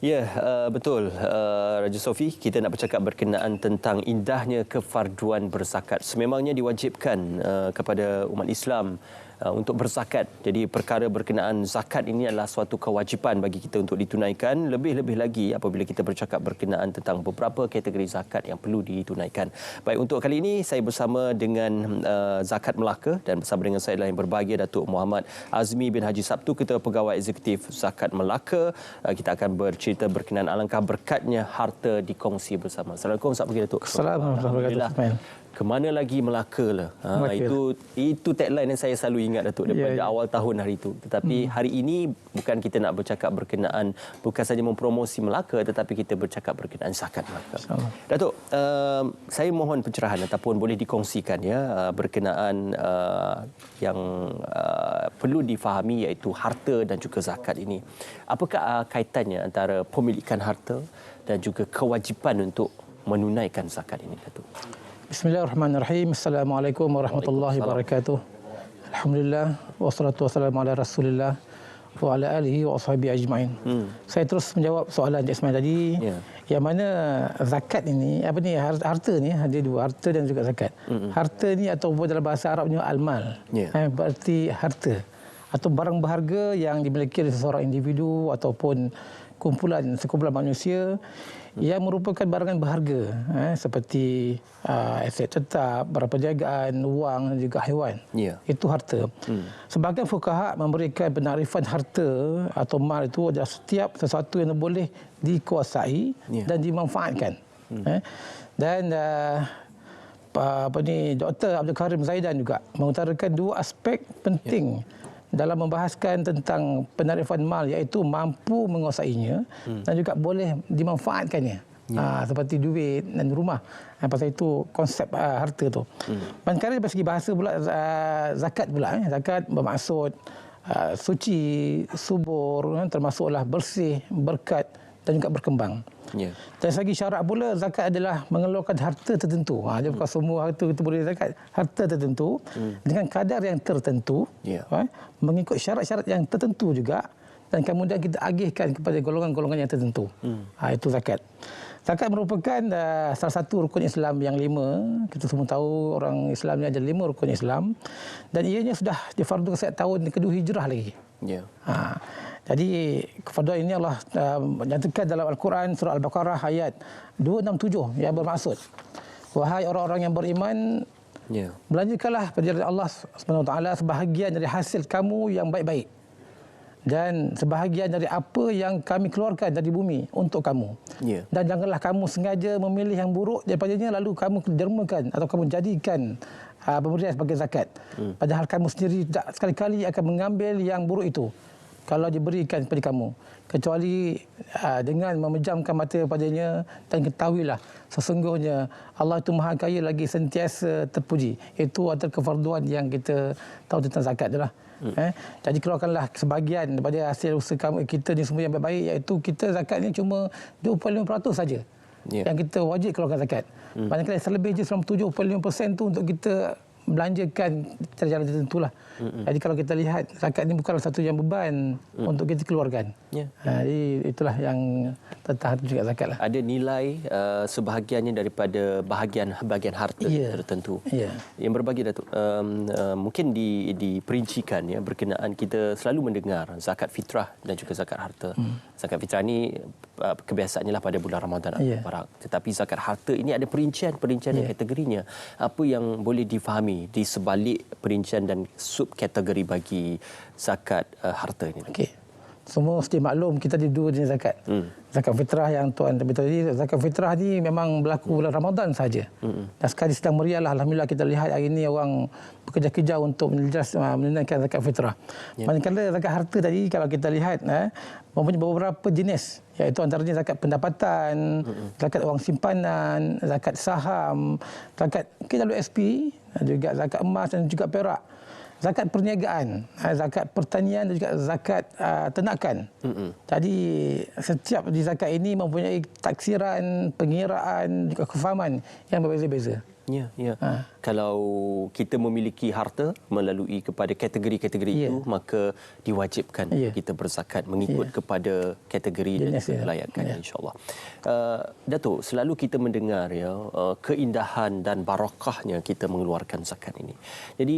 Ya, betul. Raja Sofi, kita nak bercakap berkenaan tentang indahnya kefarduan berzakat. Sememangnya diwajibkan kepada umat Islam untuk berzakat. Jadi perkara berkenaan zakat ini adalah suatu kewajipan bagi kita untuk ditunaikan. Lebih-lebih lagi apabila kita bercakap berkenaan tentang beberapa kategori zakat yang perlu ditunaikan. Baik, untuk kali ini saya bersama dengan Zakat Melaka dan bersama dengan saya adalah yang berbahagia Datuk Muhammad Azmi bin Haji Sabtu, Ketua Pegawai Eksekutif Zakat Melaka. Kita akan bercerita berkenaan alangkah berkatnya harta dikongsi bersama. Assalamualaikum, selamat pagi Datuk. Assalamualaikum warahmatullahi wabarakatuh. Kemana lagi Melaka lah. Itu tagline yang saya selalu ingat Datuk daripada awal tahun hari itu. Tetapi hari ini bukan kita nak bercakap berkenaan bukan saja mempromosi Melaka, tetapi kita bercakap berkenaan zakat Melaka. Datuk, saya mohon pencerahan ataupun boleh dikongsikan ya berkenaan yang perlu difahami iaitu harta dan juga zakat ini. Apakah kaitannya antara pemilikan harta dan juga kewajipan untuk menunaikan zakat ini, Datuk? Bismillahirrahmanirrahim. Assalamualaikum warahmatullahi wabarakatuh. Alhamdulillah wassalatu wassalamu ala Rasulillah wa ala alihi wa ashabihi ajmain. Saya terus menjawab soalan Cik Ismail tadi. Yang mana zakat ini, harta ni ada dua, harta dan juga zakat. Harta ni ataupun dalam bahasa Arabnya al-mal. Berarti harta atau barang berharga yang dimiliki oleh seseorang individu ataupun sekumpulan manusia yang merupakan barangan berharga seperti aset tetap, barang perniagaan, wang dan juga haiwan. Itu harta. Sebahagian fuqaha memberikan penakrifan harta atau mal itu adalah setiap sesuatu yang boleh dikuasai dan dimanfaatkan. Dan Dr. Abdul Karim Zaidan juga mengutarakan dua aspek penting dalam membahaskan tentang penarifan mal, iaitu mampu menguasainya dan juga boleh dimanfaatkannya. Seperti duit dan rumah. Pasal itu konsep harta tu. Manakala dari segi bahasa pula, zakat pula. Zakat bermaksud suci, subur, termasuklah bersih, berkat dan juga berkembang. Dari segi syarak pula, zakat adalah mengeluarkan harta tertentu. Dia bukan semua harta kita boleh zakat. Harta tertentu dengan kadar yang tertentu, mengikut syarat-syarat yang tertentu juga, dan kemudian kita agihkan kepada golongan-golongan yang tertentu. Itu zakat. Zakat merupakan salah satu rukun Islam yang 5. Kita semua tahu orang Islam ni ada 5 rukun Islam, dan ianya sudah difardukan sejak tahun kedua Hijrah lagi. Jadi kefarduan ini Allah menyatakan dalam Al-Quran surah Al-Baqarah ayat 267 yang bermaksud, wahai orang-orang yang beriman, belanjakanlah pada jalan Allah SWT sebahagian dari hasil kamu yang baik-baik dan sebahagian dari apa yang kami keluarkan dari bumi untuk kamu. Dan janganlah kamu sengaja memilih yang buruk daripadanya lalu kamu dermakan atau kamu jadikan pemberian sebagai zakat. Padahal kamu sendiri tak sekali-kali akan mengambil yang buruk itu kalau diberikan kepada kamu, kecuali dengan memejamkan mata padanya, dan ketahuilah sesungguhnya Allah itu Maha Kaya lagi sentiasa terpuji. Itu adalah kefarduan yang kita tahu tentang zakat itulah. Jadi keluarkanlah sebahagian daripada hasil usaha kita ni semua yang baik-baik, iaitu kita zakat ni cuma 25% saja yang kita wajib keluarkan zakat. Manakala selebih je 97.5% tu untuk kita belanjakan cara jalan tertentu lah. Jadi kalau kita lihat, zakat ni bukanlah satu yang beban untuk kita keluarkan. Jadi itulah yang tentang juga zakat lah. Ada nilai sebahagiannya daripada bahagian harta tertentu. Yang berbagi Datuk, mungkin diperincikan ya berkenaan, kita selalu mendengar zakat fitrah dan juga zakat harta. Zakat fitrah ni kebiasaannya lah pada bulan Ramadan atau Mubarak. Tetapi zakat harta ini ada perincian dan kategorinya. Apa yang boleh difahami di sebalik perincian dan subkategori bagi zakat harta ini? Semua mesti maklum kita ada dua jenis zakat. Zakat fitrah yang tuan beritahu tadi, zakat fitrah ni memang berlaku bulan Ramadan saja. Dan sekarang sedang meriah lah, alhamdulillah kita lihat hari ini orang bekerja-kerja untuk menunaikan zakat fitrah. Manakala zakat harta tadi, kalau kita lihat mempunyai beberapa jenis, iaitu antaranya zakat pendapatan, zakat wang simpanan, zakat saham, zakat KWSP, juga zakat emas dan juga perak. Zakat perniagaan, zakat pertanian dan juga zakat ternakan. Jadi setiap di zakat ini mempunyai taksiran, pengiraan, juga kefahaman yang berbeza-beza. Ya, ya. Kalau kita memiliki harta melalui kepada kategori-kategori itu, maka diwajibkan kita berzakat mengikut kepada kategori dan juga kelayakan, insya-Allah. Datuk, selalu kita mendengar keindahan dan barakahnya kita mengeluarkan zakat ini. Jadi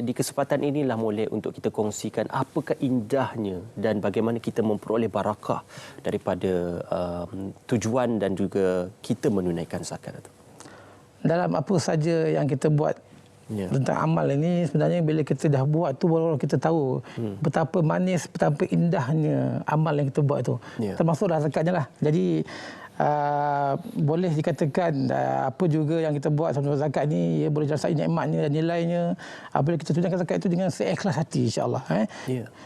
di kesempatan inilah boleh untuk kita kongsikan apakah indahnya dan bagaimana kita memperoleh barakah daripada tujuan dan juga kita menunaikan zakat itu. Dalam apa saja yang kita buat tentang amal ini, sebenarnya bila kita dah buat tu baru kita tahu betapa manis, betapa indahnya amal yang kita buat tu. Termasuk dah zakatnya lah. Jadi boleh dikatakan apa juga yang kita buat sama zakat ni, ia boleh dirasai nikmatnya dan nilainya apabila kita tunaikan zakat itu dengan seikhlas hati, insya-Allah.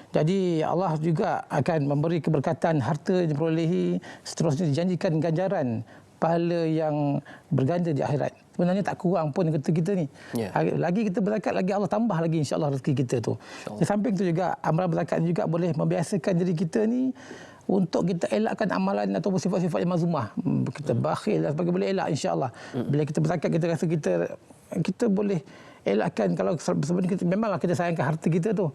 Jadi Allah juga akan memberi keberkatan harta yang diperolehi, seterusnya dijanjikan ganjaran pahala yang berganda di akhirat. Sebenarnya tak kurang pun kata kita ni. Lagi kita berzakat, lagi Allah tambah lagi, insya-Allah, rezeki kita tu. Di samping tu juga amalan berzakat juga boleh membiasakan diri kita ni untuk kita elakkan amalan ataupun sifat-sifat yang mazmumah. Kita bakhil dan sebagainya boleh elak, insya-Allah. Bila kita berzakat, kita rasa kita boleh elakkan. Kalau sebenarnya kita, memanglah kita sayangkan harta kita tu,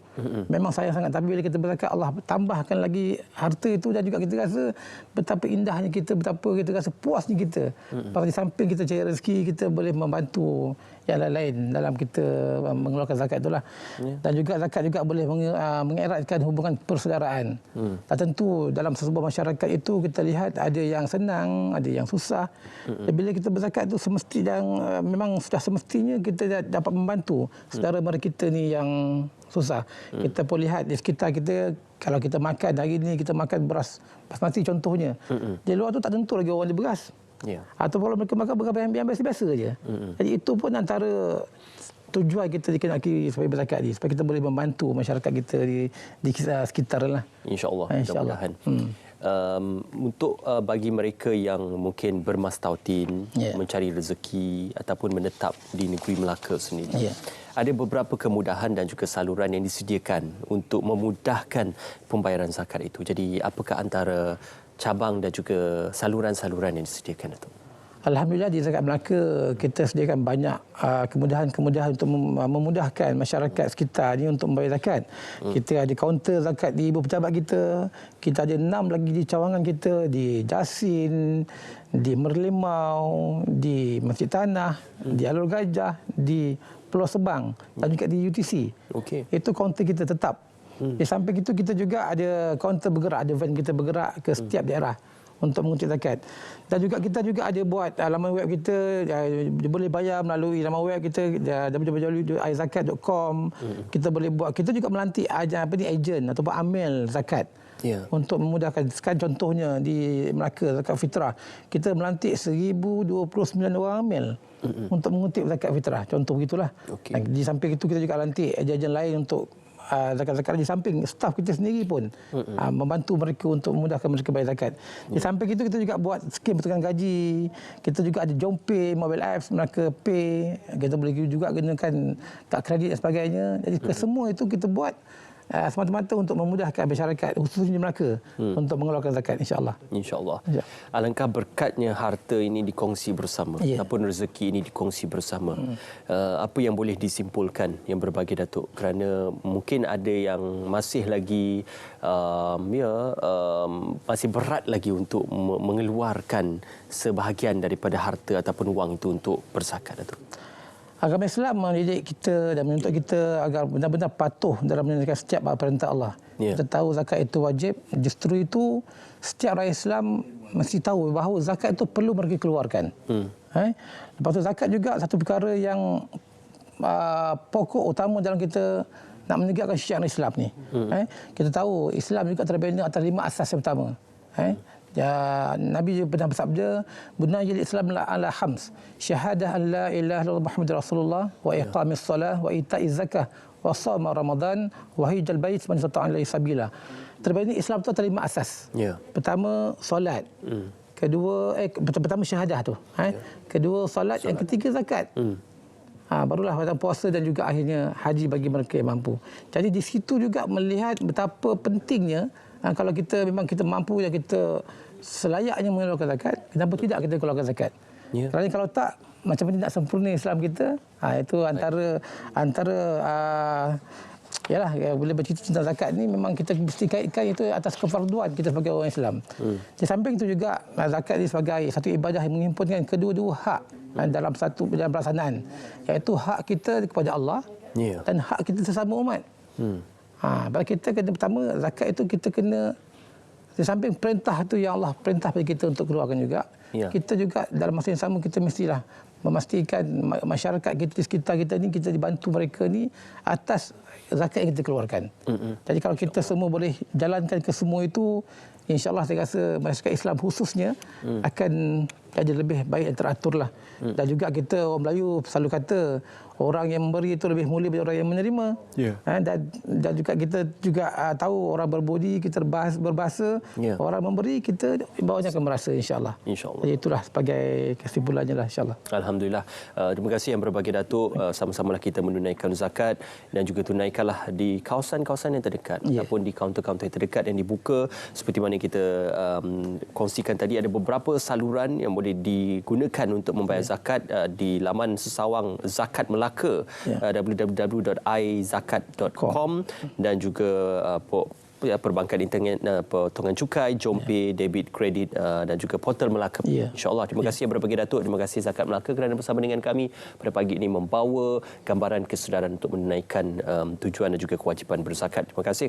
memang sayang sangat, tapi bila kita berzakat, Allah tambahkan lagi harta itu dan juga kita rasa betapa indahnya kita, betapa kita rasa puasnya kita. Pasal di samping kita cari rezeki, kita boleh membantu yang lain-lain dalam kita mengeluarkan zakat itulah. Dan juga zakat juga boleh mengeratkan hubungan persaudaraan. Dan tentu dalam sebuah masyarakat itu kita lihat ada yang senang, ada yang susah. Dan bila kita berzakat itu memang sudah semestinya kita dapat membantu saudara mara kita ni yang susah. Kita boleh lihat di sekitar kita, kalau kita makan hari ini, kita makan beras basmati contohnya. Di luar tu tak tentu lagi orang ada beras. Atau kalau mereka makan beras yang biasa-biasa saja. Jadi itu pun antara tujuan kita dikenaki sebagai berzakat ni, supaya kita boleh membantu masyarakat kita di sekitar lah. InsyaAllah. Mudah-mudahan. Untuk bagi mereka yang mungkin bermastautin, mencari rezeki ataupun menetap di negeri Melaka sendiri, ada beberapa kemudahan dan juga saluran yang disediakan untuk memudahkan pembayaran zakat itu. Jadi apakah antara cabang dan juga saluran-saluran yang disediakan itu? Alhamdulillah, di Zakat Melaka kita sediakan banyak kemudahan-kemudahan untuk memudahkan masyarakat sekitar ni untuk membayar zakat. Kita ada kaunter zakat di ibu pejabat kita. Kita ada 6 lagi di cawangan kita, di Jasin, di Merlimau, di Masjid Tanah, di Alur Gajah, di Pulau Sebang dan juga di UTC. Itu kaunter kita tetap. Di samping itu kita juga ada kaunter bergerak, ada van kita bergerak ke setiap daerah untuk menguntit zakat. Dan juga kita juga ada buat laman web kita, boleh bayar melalui laman web kita www.aizakat.com. Kita boleh buat, kita juga melantik ejen ataupun amil zakat untuk memudahkan. Sekarang contohnya di Melaka zakat fitrah, kita melantik 1029 orang amil untuk mengutip zakat fitrah, contoh begitulah. Di samping itu kita juga lantik ejen-ejen lain untuk zakat-zakat. Di samping staf kita sendiri pun membantu mereka untuk memudahkan mereka bayar zakat. Di samping itu kita juga buat skim pertukaran gaji. Kita juga ada JomPay, mobile apps, Melaka Pay. Kita boleh juga gunakan kad kredit dan sebagainya. Jadi semua itu kita buat semata-mata untuk memudahkan masyarakat khususnya di Melaka untuk mengeluarkan zakat, insya-Allah. Insya-Allah. Alangkah berkatnya harta ini dikongsi bersama ataupun rezeki ini dikongsi bersama. Apa yang boleh disimpulkan yang berbagi, Datuk? Kerana mungkin ada yang masih lagi masih berat lagi untuk mengeluarkan sebahagian daripada harta ataupun wang itu untuk berzakat, Datuk. Agama Islam mendidik kita dan menuntut kita agar benar-benar patuh dalam menunaikan setiap perintah Allah. Kita tahu zakat itu wajib. Justru itu setiap rakyat Islam mesti tahu bahawa zakat itu perlu mereka keluarkan. Lepas tu zakat juga satu perkara yang pokok utama dalam kita nak menegakkan syiar Islam ni. Kita tahu Islam juga terbina atas 5 asas yang pertama. Nabi pernah bersabda, "Bunayil Islam ala khams, syahadah an la ilaha illallah Muhammadur Rasulullah, wa iqamis salah, wa ita'iz zakah, wa shaum Ramadan, wa hajjal bait man istata'a ilaihi sabila." Terbina Islam itu atas 5 asas. Pertama solat. Kedua pertama syahadah tu. Kedua solat, yang ketiga zakat. Barulah puasa dan juga akhirnya haji bagi mereka yang mampu. Jadi di situ juga melihat betapa pentingnya kalau kita memang kita mampu dan kita selayaknya mengeluarkan zakat, kenapa tidak kita keluarkan zakat? Ya. Kerana kalau tak, macam mana nak sempurna Islam kita? Itu yalah, bila bercerita tentang zakat ni memang kita mesti kaitkan itu atas kefarduan kita sebagai orang Islam. Di samping itu juga zakat ni sebagai satu ibadah yang menghimpunkan kedua-dua hak dalam pelaksanaan, iaitu hak kita kepada Allah dan hak kita sesama umat. Kita kena pertama zakat itu kita kena di samping perintah itu yang Allah perintah bagi kita untuk keluarkan juga. Kita juga dalam masa yang sama kita mestilah memastikan masyarakat kita di sekitar kita ni kita dibantu mereka ni atas zakat yang kita keluarkan. Jadi kalau kita semua boleh jalankan ke semua itu, insya-Allah saya rasa masyarakat Islam khususnya akan jadi lebih baik dan teratur lah. Dan juga kita orang Melayu selalu kata orang yang memberi itu lebih mulia daripada orang yang menerima. Dan juga kita juga tahu orang berbudi kita berbahasa, orang memberi kita bawahnya akan merasa insya-Allah. Jadi itulah sebagai kesimpulannya lah insya-Allah. Alhamdulillah. Terima kasih yang berbahagia Datuk. Sama-samalah kita menunaikan zakat dan juga tunaikanlah di kawasan-kawasan yang terdekat ataupun di kaunter-kaunter yang terdekat yang dibuka. Seperti mana kita kongsikan tadi, ada beberapa saluran yang boleh digunakan untuk membayar zakat di laman sesawang Zakat Melaka, www.izakat.com, dan juga perbankan internet, potongan cukai, JomPay, debit, kredit dan juga portal Melaka. InsyaAllah. Terima kasih yang berbahagia Datuk. Terima kasih Zakat Melaka kerana bersama dengan kami pada pagi ini membawa gambaran kesedaran untuk menunaikan tujuan dan juga kewajipan berzakat. Terima kasih.